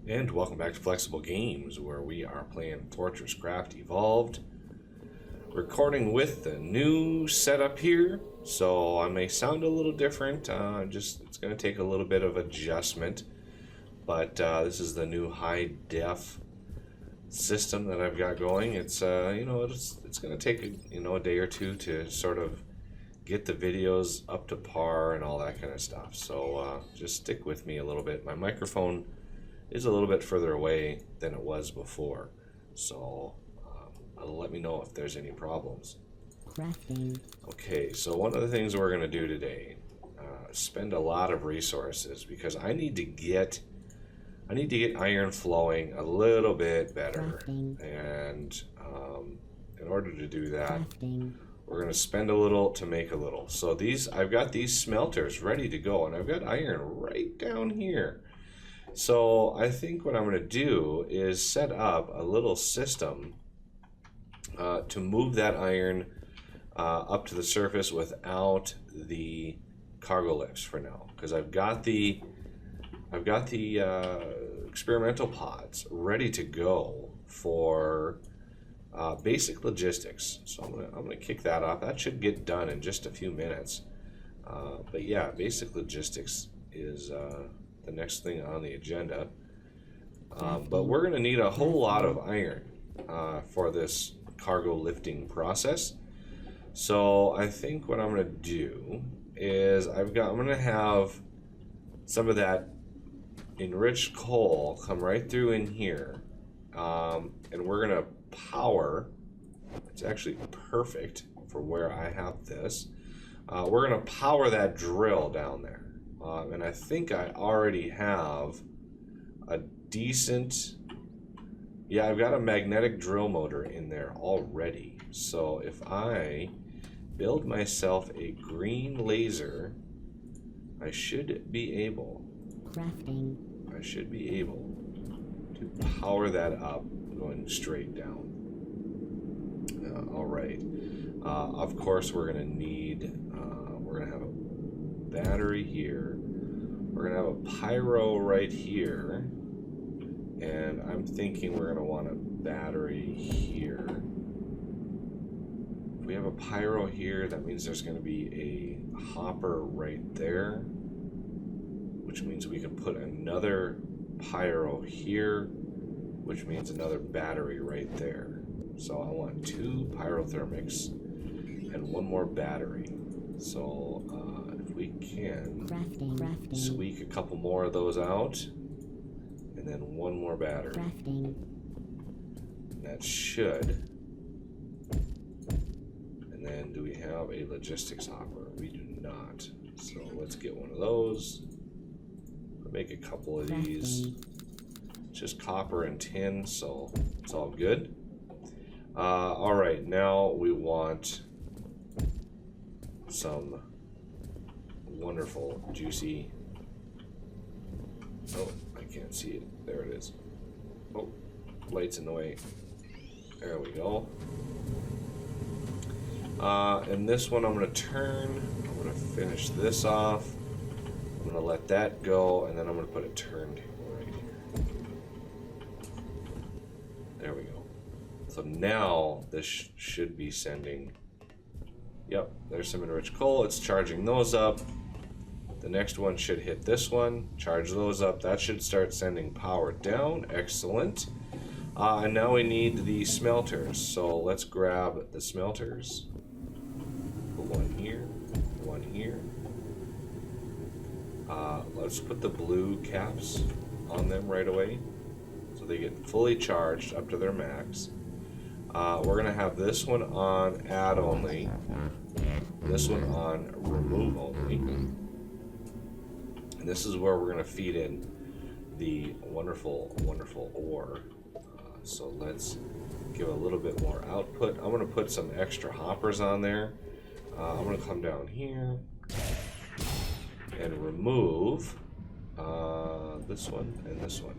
And welcome back to Flexible Games, where we are playing FortressCraft Evolved. Recording with the new setup here, so I may sound a little different. It's going to take a little bit of adjustment, but this is the new high def system that I've got going. It's it's going to take a day or two to sort of get the videos up to par and all that kind of stuff. So just stick with me a little bit. My microphone is a little bit further away than it was before, so let me know if there's any problems. Crafting. Okay, so one of the things we're going to do today, spend a lot of resources because I need to get iron flowing a little bit better. Crafting. And in order to do that, Crafting. we're going to spend a little to make a little. So I've got these smelters ready to go, and I've got iron right down here. So I think what I'm going to do is set up a little system to move that iron up to the surface without the cargo lifts for now, because I've got the experimental pods ready to go for basic logistics. So I'm gonna kick that off. That should get done in just a few minutes. But yeah, basic logistics is the next thing on the agenda. But we're going to need a whole lot of iron for this cargo lifting process. So I think what I'm going to do is I'm going to have some of that enriched coal come right through in here, and we're going to power. It's actually perfect for where I have this. We're going to power that drill down there. And I think I already have a decent, I've got a magnetic drill motor in there already. So if I build myself a green laser, I should be able Crafting. to power that up going straight down. All right. Of course, we're going to need, we're going to have a battery here. We're gonna have a pyro right here, and I'm thinking we're gonna want a battery here. If we have a pyro here, that means there's gonna be a hopper right there, which means we can put another pyro here, which means another battery right there. So I want 2 pyrothermics and 1 more battery. So if we can squeak a couple more of those out, and then 1 more battery. Crafting. That should. And then do we have a logistics hopper? We do not. So let's get one of those. I'll make a couple of these. Just copper and tin, so it's all good. All right, now we want some wonderful juicy, oh, I can't see it, there it is. Oh, light's in the way. There we go. And this one I'm going to turn. I'm going to finish this off. I'm going to let that go, and then I'm going to put it turned right here. There we go. So now this should be sending. Yep, there's some enriched coal. It's charging those up. The next one should hit this one, charge those up. That should start sending power down. Excellent. And now we need the smelters. So let's grab the smelters. Put 1 here, 1 here. Let's put the blue caps on them right away, so they get fully charged up to their max. We're going to have this one on add only, this one on remove only, and this is where we're going to feed in the wonderful, wonderful ore. So let's give a little bit more output. I'm going to put some extra hoppers on there. I'm going to come down here and remove this one and this one.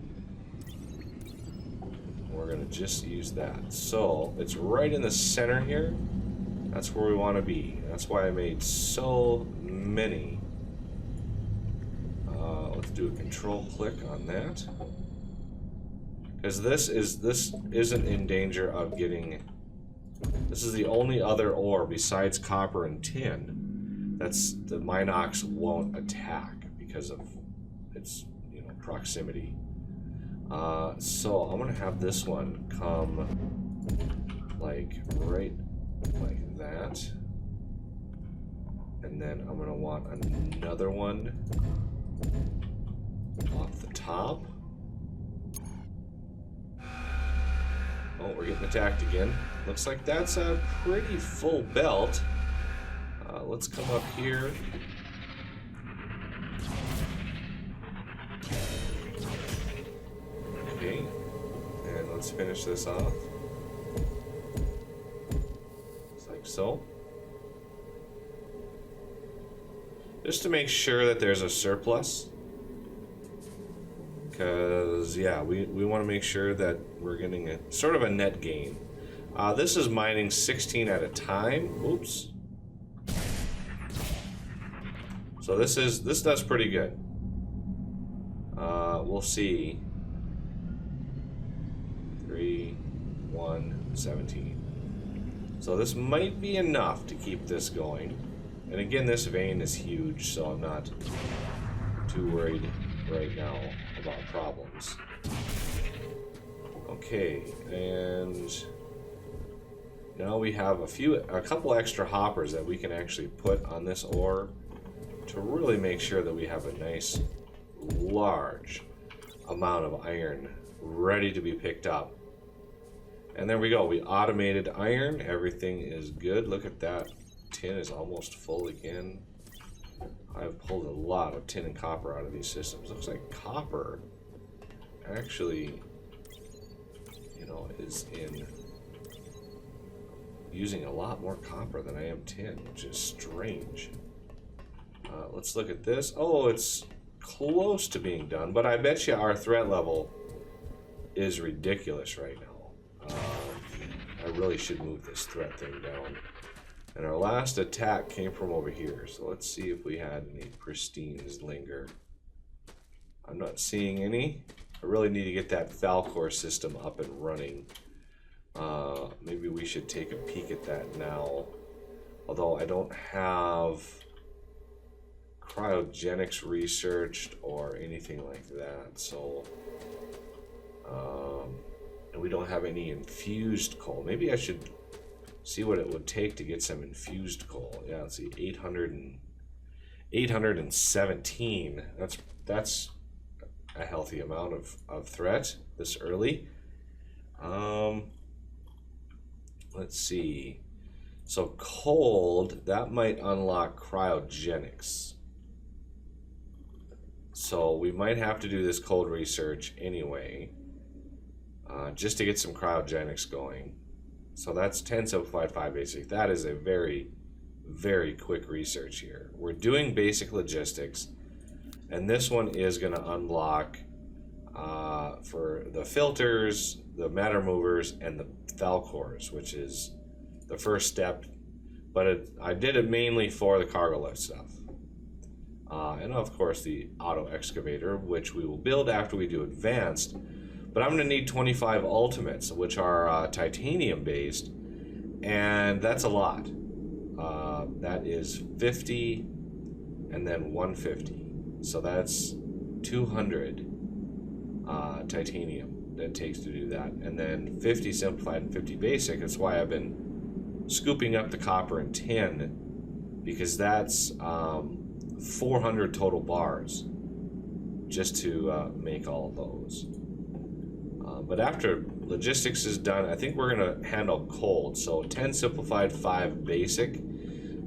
We're going to just use that. So it's right in the center here. That's where we want to be. That's why I made so many. Let's do a control click on that. Because this isn't in danger of getting. This is the only other ore besides copper and tin that's the Minox won't attack because of its proximity. So I'm gonna have this one come like right like that, and then I'm gonna want another one off the top. Oh, we're getting attacked again. Looks like that's a pretty full belt. Let's come up here. Okay, and let's finish this off. Just like so. Just to make sure that there's a surplus. Because, yeah, we want to make sure that we're getting a sort of a net gain. This is mining 16 at a time. Oops. So this does pretty good. We'll see. 3, 1, 17. So this might be enough to keep this going. And again, this vein is huge, so I'm not too worried right now about problems. Okay, and now we have a couple extra hoppers that we can actually put on this ore to really make sure that we have a nice large amount of iron ready to be picked up. And there we go, we automated iron, everything is good. Look at that, tin is almost full again. I've pulled a lot of tin and copper out of these systems. Looks like copper actually, is in using a lot more copper than I am tin, which is strange. Let's look at this. Oh, it's close to being done, but I bet you our threat level is ridiculous right now. I really should move this threat thing down. And our last attack came from over here, so let's see if we had any pristines linger. I'm not seeing any. I really need to get that Falcor system up and running. Maybe we should take a peek at that now. Although I don't have cryogenics researched or anything like that, so and we don't have any infused coal. Maybe I should see what it would take to get some infused coal. Yeah, let's see, 817. That's a healthy amount of threat this early. Let's see. So cold, that might unlock cryogenics. So we might have to do this cold research anyway, just to get some cryogenics going. So that's 10 simplified, 5 basic. That is a very, very quick research here. We're doing basic logistics, and this one is going to unlock for the filters, the matter movers, and the Falcors, which is the first step. But I did it mainly for the cargo lift stuff. And of course the Auto-Excavator, which we will build after we do advanced. But I'm going to need 25 ultimates, which are titanium based, and that's a lot. That is 50 and then 150. So that's 200 titanium that it takes to do that. And then 50 simplified and 50 basic. That's why I've been scooping up the copper and tin, because that's 400 total bars just to make all of those. But after logistics is done, I think we're going to handle cold. So 10 simplified, 5 basic.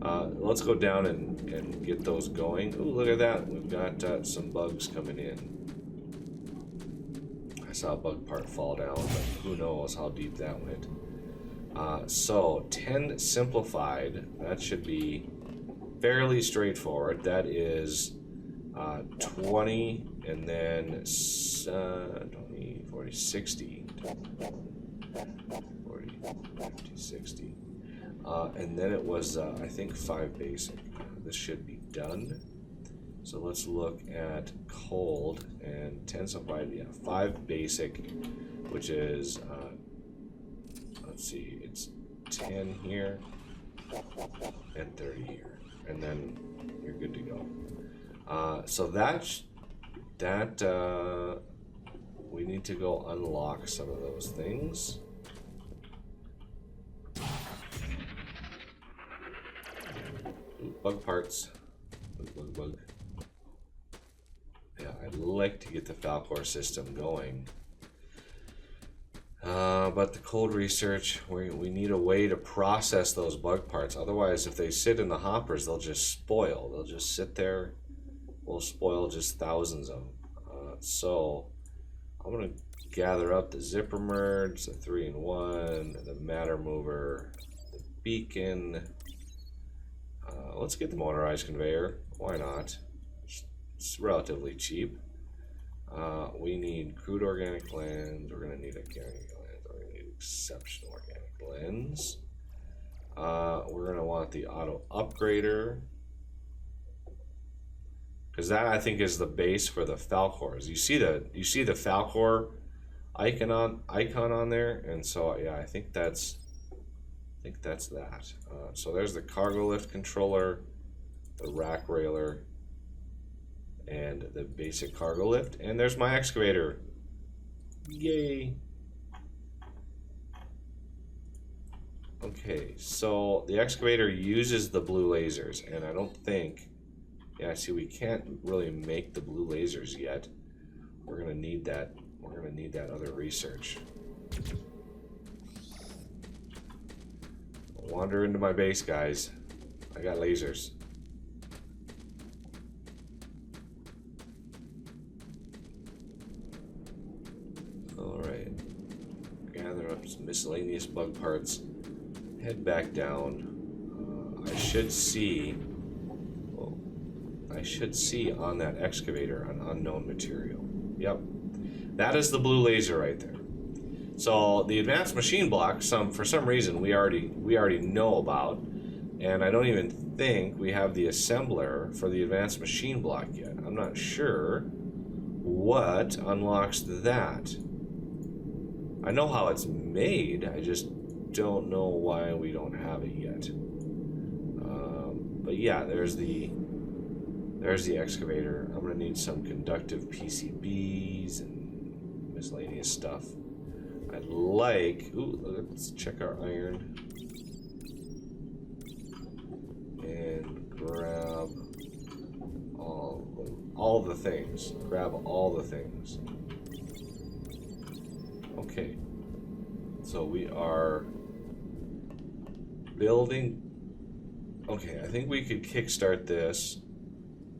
Let's go down and get those going. Ooh, look at that. We've got some bugs coming in. I saw a bug part fall down, but who knows how deep that went. So 10 simplified, that should be fairly straightforward. That is 20 and then 20, 40, 60. 40, 50, 60. And then it was, I think, 5 basic. This should be done. So let's look at cold and 10 simplified. Yeah, 5 basic which is, let's see, it's 10 here and 30 here, and then you're good to go. So we need to go unlock some of those things. Ooh, bug parts. Bug. Yeah, I'd like to get the Falcor system going. But the cold research, we need a way to process those bug parts. Otherwise, if they sit in the hoppers, they'll just spoil. They'll just sit there. We'll spoil just thousands of them. So I'm going to gather up the zipper merge, the 3-in-1, the matter mover, the beacon. Let's get the motorized conveyor. Why not? It's relatively cheap. We need crude organic lens. We're going to need organic lens. We're going to need exceptional organic lens. We're going to want the auto upgrader, because that, I think, is the base for the Falcors. You see the Falcor icon on there, and so yeah, I think that's that. So there's the cargo lift controller, the rack railer, and the basic cargo lift, and there's my excavator. Yay! Okay, so the excavator uses the blue lasers, and I don't think, yeah, see, we can't really make the blue lasers yet. We're gonna need that. We're gonna need that other research. Wander into my base, guys. I got lasers. Alright. Gather up some miscellaneous bug parts. Head back down. I should see on that excavator an unknown material. Yep. That is the blue laser right there. So the advanced machine block, for some reason we already know about, and I don't even think we have the assembler for the advanced machine block yet. I'm not sure what unlocks that. I know how it's made, I just don't know why we don't have it yet. But yeah, there's the excavator. I'm gonna need some conductive PCBs and miscellaneous stuff. I'd like, let's check our iron and grab all the things. Grab all the things. Okay, so we are building. Okay, I think we could kickstart this.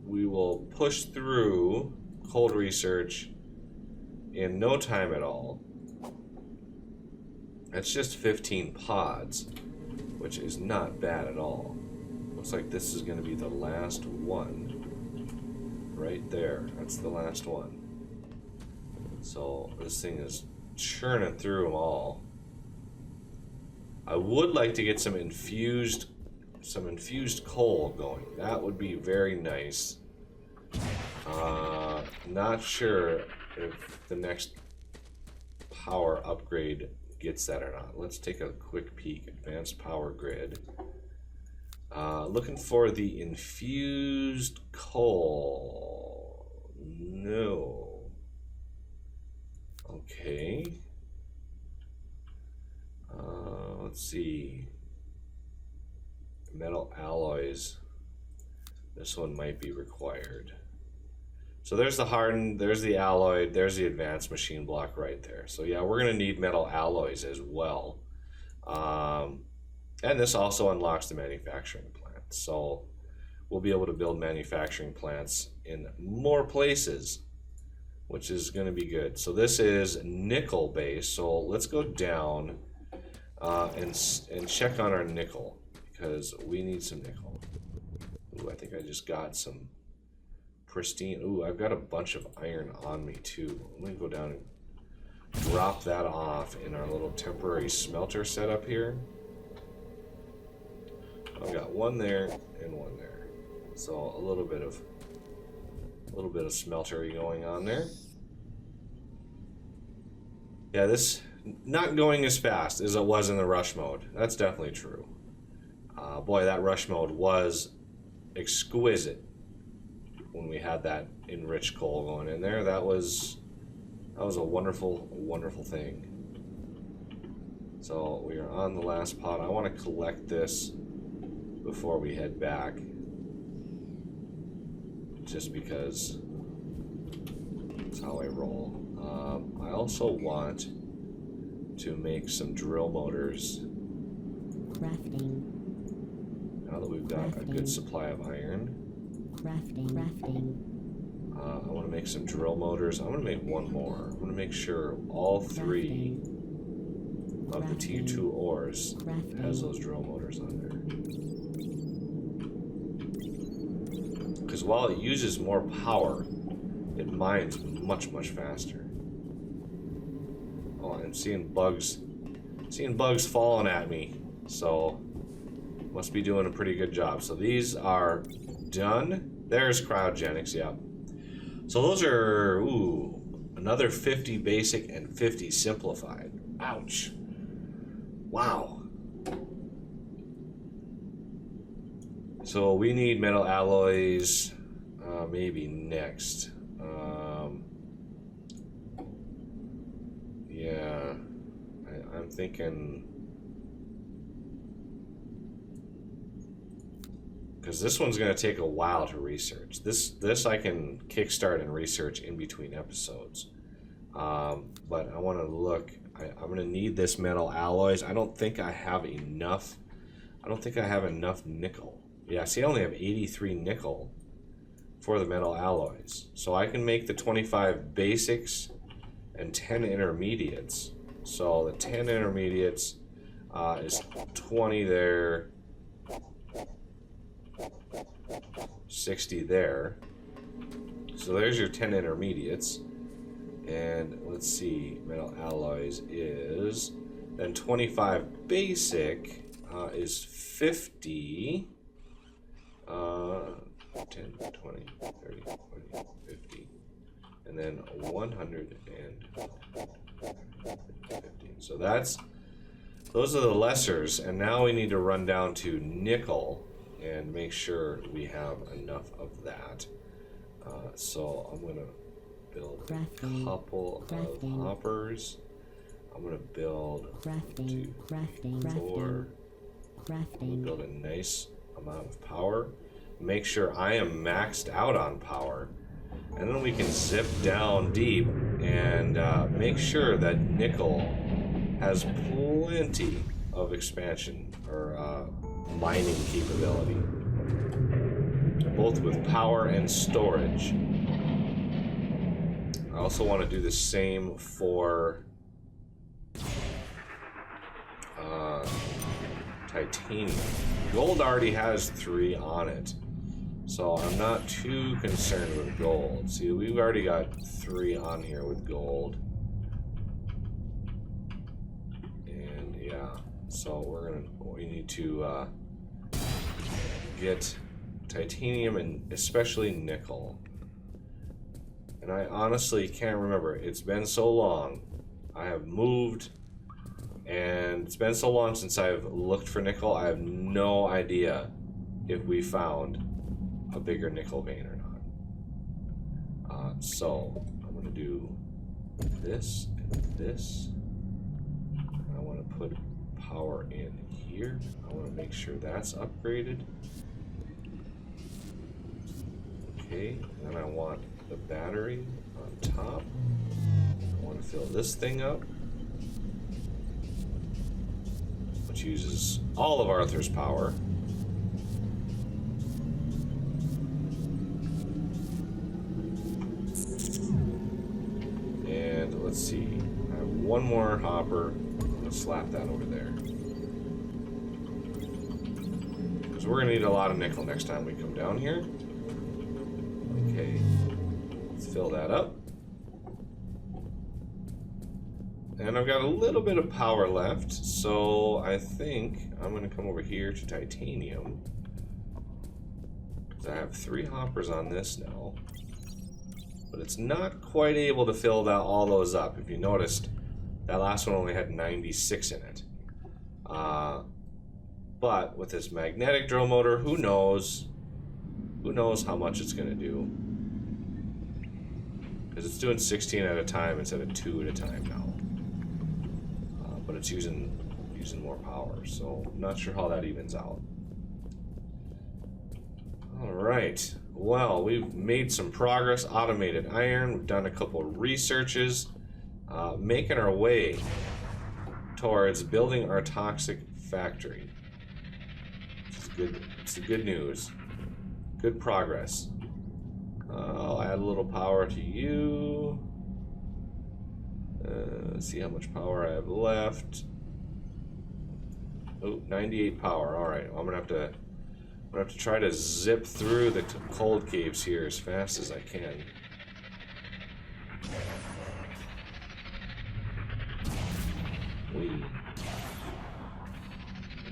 We will push through cold research in no time at all. It's just 15 pods, which is not bad at all. Looks like this is going to be the last one. Right there. That's the last one. So this thing is churning through them all. I would like to get some infused coal going. That would be very nice. Not sure if the next power upgrade gets that or not. Let's take a quick peek. Advanced power grid. Looking for the infused coal. No. Okay. Let's see. Metal alloys. This one might be required. So there's the hardened, there's the alloyed, there's the advanced machine block right there. So yeah, we're gonna need metal alloys as well. And this also unlocks the manufacturing plant. So we'll be able to build manufacturing plants in more places, which is gonna be good. So this is nickel based. So let's go down and check on our nickel, because we need some nickel. Ooh, I think I just got some pristine. Ooh, I've got a bunch of iron on me too. I'm gonna go down and drop that off in our little temporary smelter setup here. I've got one there and one there, so a little bit of smeltery going on there. Yeah, this not going as fast as it was in the rush mode. That's definitely true. Boy, that rush mode was exquisite when we had that enriched coal going in there. That was a wonderful, wonderful thing. So we are on the last pod. I want to collect this before we head back, just because that's how I roll. I also want to make some drill motors. Crafting. Now that we've got a good supply of iron. Crafting. I want to make some drill motors. I'm going to make one more. I'm going to make sure all three of the T2 ores has those drill motors on there. Because while it uses more power, it mines much, much faster. Oh, I'm seeing bugs falling at me, so must be doing a pretty good job. So these are done. There's cryogenics, yep. So those are, another 50 basic and 50 simplified. Ouch. Wow. So we need metal alloys, maybe next. Yeah, I'm thinking, because this one's going to take a while to research. This I can kickstart and research in between episodes. But I want to look. I'm going to need this metal alloys. I don't think I have enough. I don't think I have enough nickel. Yeah, see, I only have 83 nickel for the metal alloys. So I can make the 25 basics and 10 intermediates. So the 10 intermediates is 20 there, 60 there. So there's your 10 intermediates. And let's see, metal alloys is then 25 basic is 50. 10, 20, 30, 40, 50. And then 150. So those are the lessers, and now we need to run down to nickel and make sure we have enough of that. So I'm gonna build a couple of hoppers. I'm gonna build 2, 4. I'm gonna build a nice amount of power. Make sure I am maxed out on power. And then we can zip down deep and make sure that nickel has plenty of expansion or mining capability, both with power and storage. I also want to do the same for titanium. Gold already has 3 on it, so I'm not too concerned with gold. See, we've already got 3 on here with gold. And yeah, so we need to get titanium and especially nickel. And I honestly can't remember. It's been so long. I have moved, and it's been so long since I've looked for nickel. I have no idea if we found a bigger nickel vein or not. So I'm gonna do this and this. I want to put power in here. I want to make sure that's upgraded. Okay, and then I want the battery on top. I want to fill this thing up, which uses all of Arthur's power. And let's see, I have one more hopper. I'm going to slap that over there, because we're going to need a lot of nickel next time we come down here. Okay, let's fill that up. And I've got a little bit of power left, so I think I'm going to come over here to titanium, because I have 3 hoppers on this now. But it's not quite able to fill all those up. If you noticed, That last one only had 96 in it. But with this magnetic drill motor, who knows? Who knows how much it's going to do? Because it's doing 16 at a time instead of 2 at a time now. But it's using more power, so I'm not sure how that evens out. Alright, well, we've made some progress. Automated iron, we've done a couple of researches, making our way towards building our toxic factory. It's good. It's the good news. Good progress. I'll add a little power to you. Let's see how much power I have left. Oh, 98 power. All right, I'm gonna have to try to zip through the cold caves here as fast as I can. We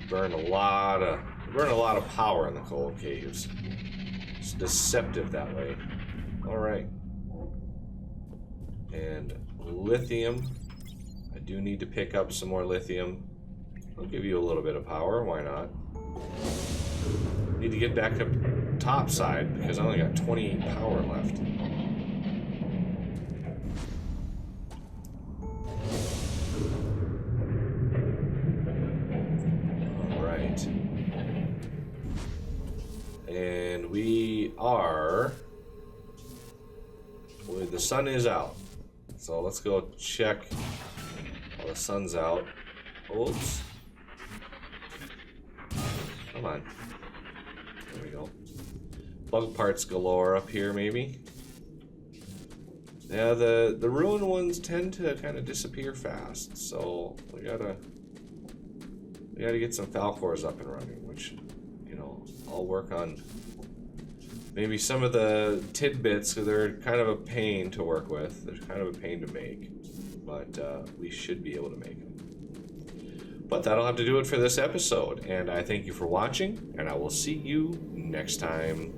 burn a lot of power in the cold caves. It's deceptive that way. All right. And lithium. I do need to pick up some more lithium. I'll give you a little bit of power. Why not? Need to get back up top side because I only got 28 power left. All right. And we are... Well, the sun is out. So let's go check while the sun's out. Oops. Come on. There we go. Bug parts galore up here, maybe. Yeah, the ruined ones tend to kind of disappear fast, so we gotta get some Falcors up and running, which, you know, I'll work on. Maybe some of the tidbits, because they're kind of a pain to work with. They're kind of a pain to make, but we should be able to make them. But that'll have to do it for this episode, and I thank you for watching, and I will see you next time.